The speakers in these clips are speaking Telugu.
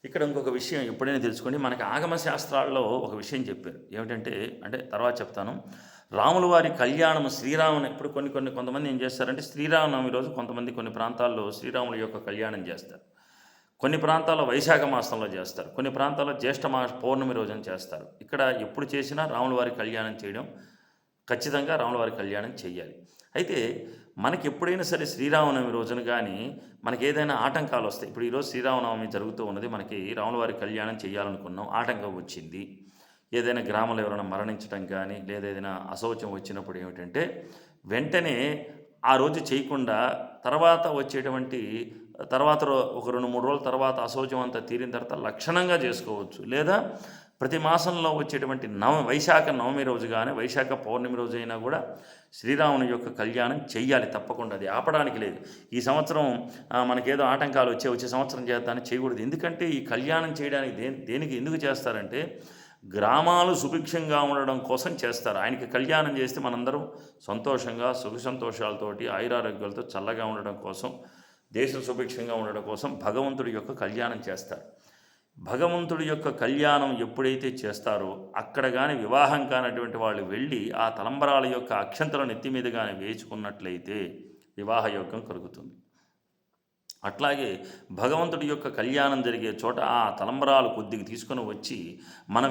ఇక్కడ ఇంకొక విషయం ఎప్పుడైనా తెలుసుకోండి. మనకి ఆగమ శాస్త్రాల్లో ఒక విషయం చెప్పారు. ఏమిటంటే అంటే తర్వాత చెప్తాను. రాముల వారి కళ్యాణం శ్రీరాముని ఇప్పుడు కొంతమంది ఏం చేస్తారంటే శ్రీరామనవమి రోజు కొంతమంది కొన్ని ప్రాంతాల్లో శ్రీరాముల యొక్క కళ్యాణం చేస్తారు. కొన్ని ప్రాంతాల్లో వైశాఖ మాసంలో చేస్తారు. కొన్ని ప్రాంతాల్లో జ్యేష్ఠ మాస పౌర్ణమి రోజున చేస్తారు. ఇక్కడ ఎప్పుడు చేసినా రాముల వారి కళ్యాణం చేయడం ఖచ్చితంగా రాముల వారి కళ్యాణం చేయాలి. అయితే మనకి ఎప్పుడైనా సరే శ్రీరామనవమి రోజున కానీ మనకి ఏదైనా ఆటంకాలు వస్తాయి. ఇప్పుడు ఈరోజు శ్రీరామనవమి జరుగుతూ ఉన్నది. మనకి రాముల వారి కళ్యాణం చేయాలనుకున్నాం, ఆటంకం వచ్చింది. ఏదైనా గ్రామంలో ఎవరైనా మరణించడం కానీ లేదా ఏదైనా అశౌచం వచ్చినప్పుడు ఏమిటంటే వెంటనే ఆ రోజు చేయకుండా తర్వాత వచ్చేటువంటి ఒక 2-3 రోజుల తర్వాత అశౌచం అంతా తీరిన తర్వాత లక్షణంగా చేసుకోవచ్చు. లేదా ప్రతి మాసంలో వచ్చేటువంటి వైశాఖ నవమి రోజు కానీ వైశాఖ పౌర్ణమి రోజు అయినా కూడా శ్రీరాముని యొక్క కళ్యాణం చెయ్యాలి తప్పకుండా. అది ఆపడానికి లేదు. ఈ సంవత్సరం మనకేదో ఆటంకాలు వచ్చే సంవత్సరం చేద్దామని చేయకూడదు. ఎందుకంటే ఈ కళ్యాణం చేయడానికి దేనికి ఎందుకు చేస్తారంటే గ్రామాలు సుభిక్షంగా ఉండడం కోసం చేస్తారు. ఆయనకి కళ్యాణం చేస్తే మనందరం సంతోషంగా సుఖ సంతోషాలతోటి ఆయురారోగ్యాలతో చల్లగా ఉండడం కోసం, దేశం సుభిక్షంగా ఉండడం కోసం భగవంతుడి యొక్క కళ్యాణం చేస్తారు. భగవంతుడి యొక్క కళ్యాణం ఎప్పుడైతే చేస్తారో అక్కడ కానీ వివాహం కానటువంటి వాళ్ళు వెళ్ళి ఆ తలంబరాల యొక్క అక్షంతల నెత్తి మీద కానీ వేసుకున్నట్లయితే వివాహ యోగం కలుగుతుంది. అట్లాగే భగవంతుడి యొక్క కళ్యాణం జరిగే చోట ఆ తలంబరాలు కొద్దిగా తీసుకొని వచ్చి మనం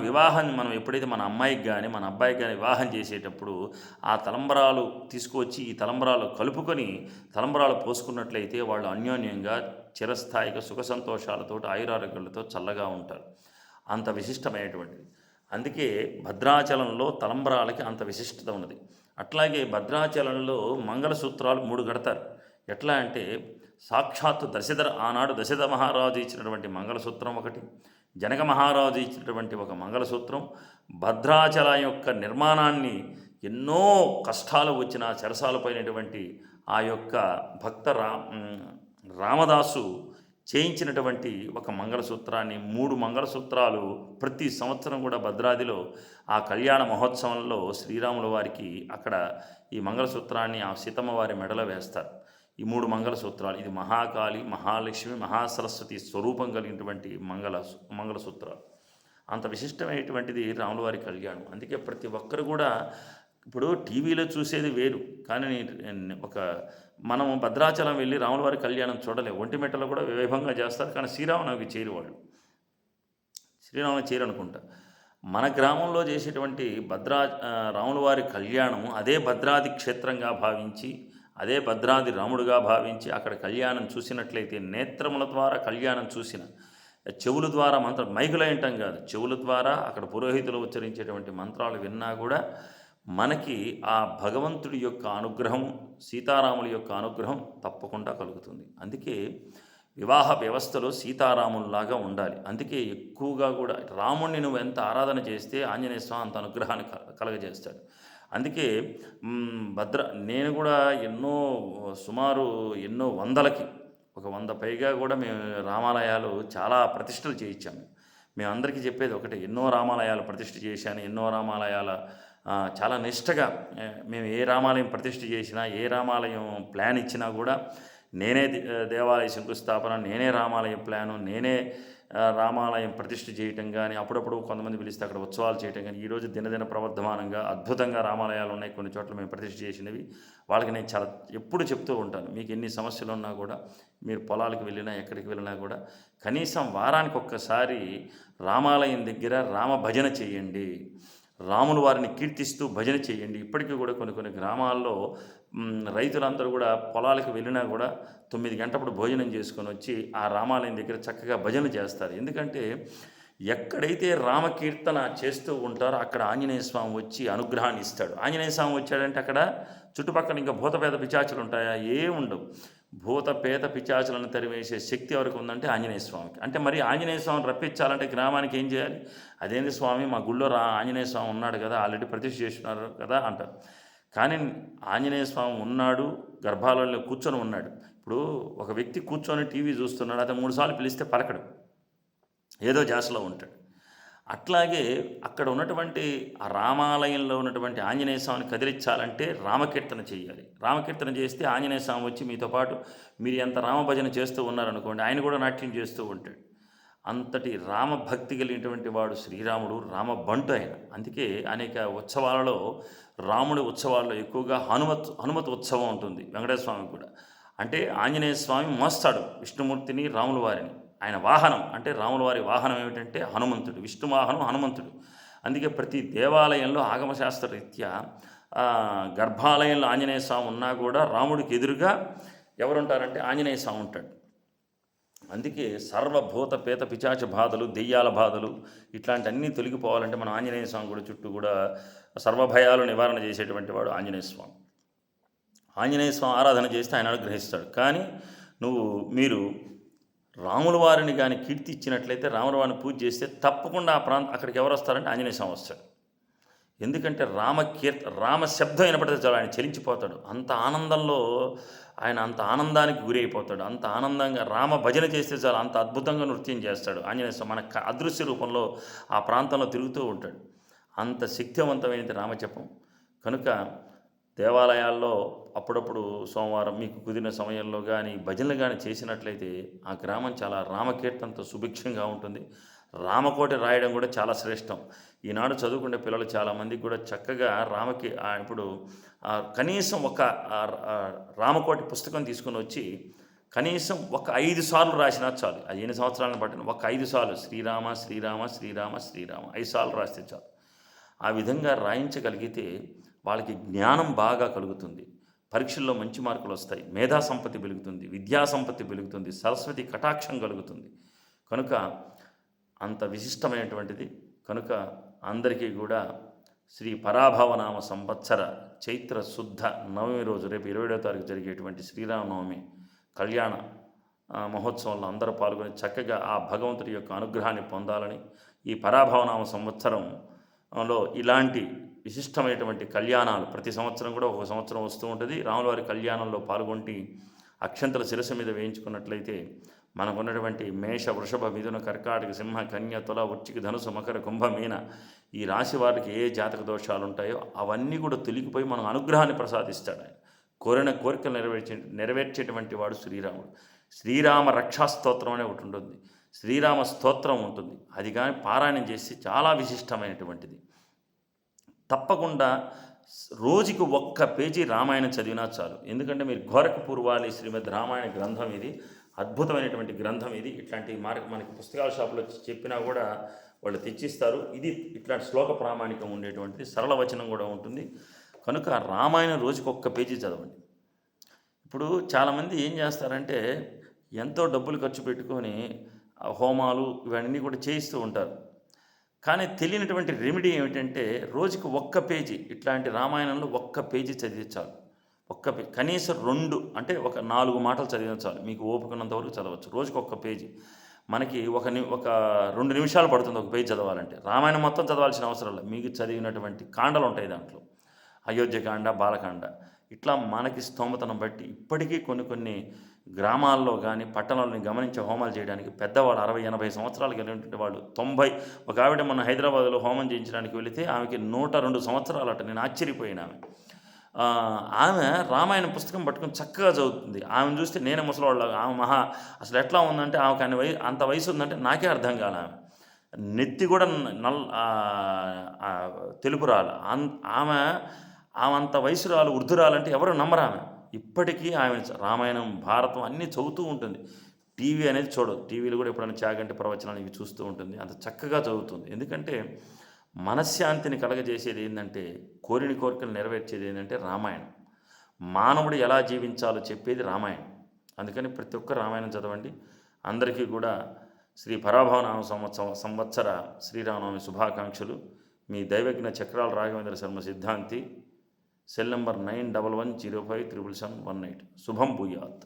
ఎప్పుడైతే మన అమ్మాయికి కానీ మన అబ్బాయికి కానీ వివాహం చేసేటప్పుడు ఆ తలంబరాలు తీసుకువచ్చి ఈ తలంబరాలు కలుపుకొని తలంబరాలు పోసుకున్నట్లయితే వాళ్ళు అన్యోన్యంగా చిరస్థాయిగా సుఖ సంతోషాలతో ఆయురారోగ్యాలతో చల్లగా ఉంటారు. అంత విశిష్టమైనటువంటిది. అందుకే భద్రాచలంలో తలంబరాలకి అంత విశిష్టత ఉన్నది. అట్లాగే భద్రాచలంలో మంగళసూత్రాలు 3 కడతారు. ఎట్లా అంటే సాక్షాత్తు ఆనాడు దశరథ మహారాజు ఇచ్చినటువంటి మంగళసూత్రం ఒకటి, జనక మహారాజు ఇచ్చినటువంటి ఒక మంగళసూత్రం, భద్రాచలం యొక్క నిర్మాణాన్ని ఎన్నో కష్టాలు వచ్చిన చెరసాలపైనటువంటి ఆ యొక్క రామదాసు చేయించినటువంటి ఒక మంగళసూత్రాన్ని 3 మంగళసూత్రాలు ప్రతి సంవత్సరం కూడా భద్రాదిలో ఆ కళ్యాణ మహోత్సవంలో శ్రీరాముల వారికి అక్కడ ఈ మంగళసూత్రాన్ని ఆ సీతమ్మ వారి మెడలో వేస్తారు. ఈ 3 మంగళసూత్రాలు ఇది మహాకాళి, మహాలక్ష్మి, మహాసరస్వతి స్వరూపం కలిగినటువంటి మంగళసూత్రాలు. అంత విశిష్టమైనటువంటిది రాముల వారి కళ్యాణం. అందుకే ప్రతి ఒక్కరు కూడా ఇప్పుడు టీవీలో చూసేది వేరు, కానీ మనం భద్రాచలం వెళ్ళి రాముల వారి కళ్యాణం చూడలేము. ఒంటిమిట్టలో కూడా వైభవంగా చేస్తారు, కానీ శ్రీరామనవమికి చేరు వాళ్ళు. శ్రీరామనవమి చేరు అనుకుంటా. మన గ్రామంలో చేసేటువంటి రాముల వారి కళ్యాణం అదే భద్రాది క్షేత్రంగా భావించి అదే భద్రాది రాముడుగా భావించి అక్కడ కళ్యాణం చూసినట్లయితే నేత్రముల ద్వారా కళ్యాణం చూసిన చెవుల ద్వారా మైకులు వినటం కాదు, చెవుల ద్వారా అక్కడ పురోహితులు ఉచ్చరించేటువంటి మంత్రాలు విన్నా కూడా మనకి ఆ భగవంతుడి యొక్క అనుగ్రహం, సీతారాముల యొక్క అనుగ్రహం తప్పకుండా కలుగుతుంది. అందుకే వివాహ వ్యవస్థలో సీతారాముల్లాగా ఉండాలి. అందుకే ఎక్కువగా కూడా రాముణ్ణి నువ్వు ఎంత ఆరాధన చేస్తే ఆంజనేయ స్వామి అంత అనుగ్రహాన్ని కలగజేస్తాడు. అందుకే నేను కూడా సుమారు ఎన్నో వందలకి 100 పైగా కూడా మేము రామాలయాలు చాలా ప్రతిష్టలు చేయించాము. మేమందరికీ చెప్పేది ఒకటే, ఎన్నో రామాలయాలు ప్రతిష్ఠ చేశాను, ఎన్నో రామాలయాల చాలా నిష్టగా మేము ఏ రామాలయం ప్రతిష్ఠ చేసినా ఏ రామాలయం ప్లాన్ ఇచ్చినా కూడా నేనే దేవాలయ శంకుస్థాపన, నేనే రామాలయం ప్లాను, నేనే రామాలయం ప్రతిష్ఠ చేయటం కానీ, అప్పుడప్పుడు కొంతమంది పిలిస్తే అక్కడ ఉత్సవాలు చేయటం కానీ, ఈరోజు దినదిన ప్రవర్ధమానంగా అద్భుతంగా రామాలయాలు ఉన్నాయి. కొన్ని చోట్ల మేము ప్రతిష్ఠ చేసినవి వాళ్ళకి నేను చాలా ఎప్పుడు చెప్తూ ఉంటాను, మీకు ఎన్ని సమస్యలు ఉన్నా కూడా మీరు పొలాలకు వెళ్ళినా ఎక్కడికి వెళ్ళినా కూడా కనీసం వారానికి ఒక్కసారి రామాలయం దగ్గర రామ భజన చేయండి, రాముల వారిని కీర్తిస్తూ భజన చేయండి. ఇప్పటికీ కూడా కొన్ని గ్రామాల్లో రైతులందరూ కూడా పొలాలకు వెళ్ళినా కూడా 9 గంటప్పుడు భోజనం చేసుకొని వచ్చి ఆ రామాలయం దగ్గర చక్కగా భజన చేస్తారు. ఎందుకంటే ఎక్కడైతే రామకీర్తన చేస్తూ ఉంటారో అక్కడ ఆంజనేయ స్వామి వచ్చి అనుగ్రహాన్ని ఇస్తాడు. ఆంజనేయ స్వామి వచ్చాడంటే అక్కడ చుట్టుపక్కల ఇంకా భూతపేద పిశాచులు ఉంటాయా? ఉండవు. భూతపేత పిశాచులను తరివేసే శక్తి ఎవరికి ఉందంటే ఆంజనేయ స్వామికి. అంటే మరి ఆంజనేయ స్వామిని రప్పించాలంటే గ్రామానికి ఏం చేయాలి? అదేంటి స్వామి, మా గుళ్ళో ఆంజనేయ స్వామి ఉన్నాడు కదా, ఆల్రెడీ ప్రతిష్ఠ చేస్తున్నారు కదా అంటారు. కానీ ఆంజనేయ స్వామి ఉన్నాడు, గర్భాలయంలో కూర్చొని ఉన్నాడు. ఇప్పుడు ఒక వ్యక్తి కూర్చొని టీవీ చూస్తున్నాడు, అతను 3 సార్లు పిలిస్తే పలకడు, ఏదో జాసలో ఉంటాడు. అట్లాగే అక్కడ ఉన్నటువంటి ఆ రామాలయంలో ఉన్నటువంటి ఆంజనేయ స్వామిని కదిలించాలంటే రామకీర్తన చేయాలి. రామకీర్తన చేస్తే ఆంజనేయ స్వామి వచ్చి మీతో పాటు మీరు ఎంత రామభజన చేస్తూ ఉన్నారనుకోండి, ఆయన కూడా నాట్యం చేస్తూ ఉంటాడు. అంతటి రామభక్తి కలిగినటువంటి వాడు శ్రీరాముడు, రామబంటు ఆయన. అందుకే అనేక ఉత్సవాలలో, రాముడి ఉత్సవాల్లో ఎక్కువగా హనుమత్ ఉత్సవం ఉంటుంది వెంకటేశ్వర స్వామికి కూడా. అంటే ఆంజనేయ స్వామి మోస్తాడు విష్ణుమూర్తిని, రాముల వారిని. ఆయన వాహనం అంటే రాముల వారి వాహనం ఏమిటంటే హనుమంతుడు, విష్ణు వాహనం హనుమంతుడు. అందుకే ప్రతి దేవాలయంలో ఆగమశాస్త్ర రీత్యా గర్భాలయంలో ఆంజనేయ స్వామి ఉన్నా కూడా రాముడికి ఎదురుగా ఎవరుంటారంటే ఆంజనేయ స్వామి ఉంటాడు. అందుకే సర్వభూత పేత పిచాచ బాధలు, దెయ్యాల బాధలు ఇట్లాంటి అన్నీ తొలగిపోవాలంటే మనం ఆంజనేయ స్వామి కూడా చుట్టూ కూడా సర్వభయాలు నివారణ చేసేటువంటి వాడు ఆంజనేయ స్వామి. ఆంజనేయ స్వామి ఆరాధన చేస్తే ఆయన అనుగ్రహిస్తాడు. కానీ మీరు రాముల వారిని కానీ కీర్తి ఇచ్చినట్లయితే, రాముల వారిని పూజ చేస్తే తప్పకుండా అక్కడికి ఎవరు వస్తారంటే ఆంజనేయ స్వామి వస్తాడు. ఎందుకంటే రామ శబ్దం వినపడితే చాలు ఆయన చలించిపోతాడు. అంత ఆనందంలో ఆయన అంత ఆనందానికి గురి అయిపోతాడు. అంత ఆనందంగా రామ భజన చేస్తే చాలు అంత అద్భుతంగా నృత్యం చేస్తాడు ఆంజనేయ స్వామి. మన అదృశ్య రూపంలో ఆ ప్రాంతంలో తిరుగుతూ ఉంటాడు. అంత శక్తివంతమైనది రామజపం. కనుక దేవాలయాల్లో అప్పుడప్పుడు సోమవారం మీకు కుదిరిన సమయంలో కానీ భజనలు కానీ చేసినట్లయితే ఆ గ్రామం చాలా రామకీర్తనతో సుభిక్షంగా ఉంటుంది. రామకోటి రాయడం కూడా చాలా శ్రేష్టం. ఈనాడు చదువుకునే పిల్లలు చాలామందికి కూడా చక్కగా ఇప్పుడు కనీసం ఒక రామకోటి పుస్తకం తీసుకుని వచ్చి కనీసం ఒక 5 సార్లు రాసినా చాలు. అది ఎన్ని సంవత్సరాలను పట్టిన ఒక 5 సార్లు శ్రీరామ శ్రీరామ శ్రీరామ శ్రీరామ 5 సార్లు రాస్తే చాలు. ఆ విధంగా రాయించగలిగితే వాళ్ళకి జ్ఞానం బాగా కలుగుతుంది, పరీక్షల్లో మంచి మార్కులు వస్తాయి, మేధా సంపత్తి పెరుగుతుంది, విద్యా సంపత్తి పెరుగుతుంది, సరస్వతి కటాక్షం కలుగుతుంది. కనుక అంత విశిష్టమైనటువంటిది. కనుక అందరికీ కూడా శ్రీ పరాభవనామ సంవత్సర చైత్ర శుద్ధ నవమి రోజు రేపు 27వ తారీఖు జరిగేటువంటి శ్రీరామనవమి కళ్యాణ మహోత్సవంలో అందరూ పాల్గొని చక్కగా ఆ భగవంతుడి యొక్క అనుగ్రహాన్ని పొందాలని, ఈ పరాభవనామ సంవత్సరంలో ఇలాంటి విశిష్టమైనటువంటి కళ్యాణాలు ప్రతి సంవత్సరం కూడా ఒక సంవత్సరం వస్తూ ఉంటుంది. రాములవారి కళ్యాణంలో పాల్గొంటి అక్షంతల శిరస్సు మీద వేయించుకున్నట్లయితే మనకున్నటువంటి మేష, వృషభ, మిథున, కర్కాటక, సింహ, కన్య, తుల, వృశ్చిక, ధనుసు, మకర, కుంభ, మీన ఈ రాశి వారికి ఏ జాతక దోషాలు ఉంటాయో అవన్నీ కూడా తొలగిపోయి మనం అనుగ్రహాన్ని ప్రసాదిస్తాడు. ఆయన కోరిన కోరికలు నెరవేర్చేటువంటి వాడు శ్రీరాముడు. శ్రీరామ రక్షాస్తోత్రం అనే ఒకటి ఉంటుంది, శ్రీరామ స్తోత్రం ఉంటుంది. అది కానీ పారాయణం చేసి చాలా విశిష్టమైనటువంటిది. తప్పకుండా రోజుకి 1 పేజీ రామాయణం చదివినా చాలు. ఎందుకంటే మీరు ఘోరకపూర్వాలి శ్రీమద్ రామాయణ గ్రంథం ఇది, అద్భుతమైనటువంటి గ్రంథం ఇది. ఇట్లాంటి మనకి పుస్తకాల షాపులో చెప్పినా కూడా వాళ్ళు తెచ్చిస్తారు. ఇది ఇట్లాంటి శ్లోక ప్రామాణికం ఉండేటువంటిది, సరళ వచనం కూడా ఉంటుంది. కనుక రామాయణం రోజుకి 1 పేజీ చదవండి. ఇప్పుడు చాలామంది ఏం చేస్తారంటే ఎంతో డబ్బులు ఖర్చు పెట్టుకొని హోమాలు ఇవన్నీ కూడా చేయిస్తూ ఉంటారు. కానీ తెలియనటువంటి రెమెడీ ఏమిటంటే రోజుకి 1 పేజీ ఇట్లాంటి రామాయణంలో 1 పేజీ చదివితే చాలు. కనీసం 2 అంటే ఒక 4 మాటలు చదివిన చాలు. మీకు ఓపికన్నంత వరకు చదవచ్చు. రోజుకి 1 పేజీ. మనకి ఒక 2 నిమిషాలు పడుతుంది 1 పేజీ చదవాలంటే. రామాయణం మొత్తం చదవాల్సిన అవసరం లేదు. మీకు చదివినటువంటి కాండలు ఉంటాయి దాంట్లో, అయోధ్యకాండ, బాలకాండ, ఇట్లా మనకి స్తోమతను బట్టి ఇప్పటికీ కొన్ని గ్రామాల్లో కానీ పట్టణాలను గమనించే హోమాలు చేయడానికి పెద్దవాళ్ళు 60-80 సంవత్సరాలు కలిగినటువంటి వాళ్ళు 90. ఒక ఆవిడ మొన్న హైదరాబాద్లో హోమం చేయించడానికి వెళితే ఆమెకి 102 సంవత్సరాలట. నేను ఆశ్చర్యపోయిన ఆమె రామాయణ పుస్తకం పట్టుకొని చక్కగా చదువుతుంది. ఆమెను చూస్తే నేనే ముసలివాళ్ళ. ఆమె అసలు ఎట్లా ఉందంటే ఆమెకు అంత వయసు ఉందంటే నాకే అర్థం కాల. నెత్తి కూడా తెలుపు రాలు. ఆమె అంత వయసురాలు, వృద్ధురాలంటే ఎవరు నమ్మరు. ఆమె ఇప్పటికీ ఆమె రామాయణం, భారతం అన్నీ చదువుతూ ఉంటుంది. టీవీ అనేది చూడదు. టీవీలో కూడా ఎప్పుడైనా చాగంటి ప్రవచనాలు ఇవి చూస్తూ ఉంటుంది. అంత చక్కగా చదువుతుంది. ఎందుకంటే మనశ్శాంతిని కలగజేసేది ఏంటంటే, కోరికలు నెరవేర్చేది ఏంటంటే రామాయణం. మానవుడు ఎలా జీవించాలో చెప్పేది రామాయణం. అందుకని ప్రతి ఒక్క రామాయణం చదవండి. అందరికీ కూడా శ్రీ పరాభవనామ సంవత్సర శ్రీరామనవమి శుభాకాంక్షలు. మీ దైవజ్ఞ చక్రాల రాఘవేంద్ర శర్మ సిద్ధాంతి. Cell number 9110577718. శుభం భూయాత్.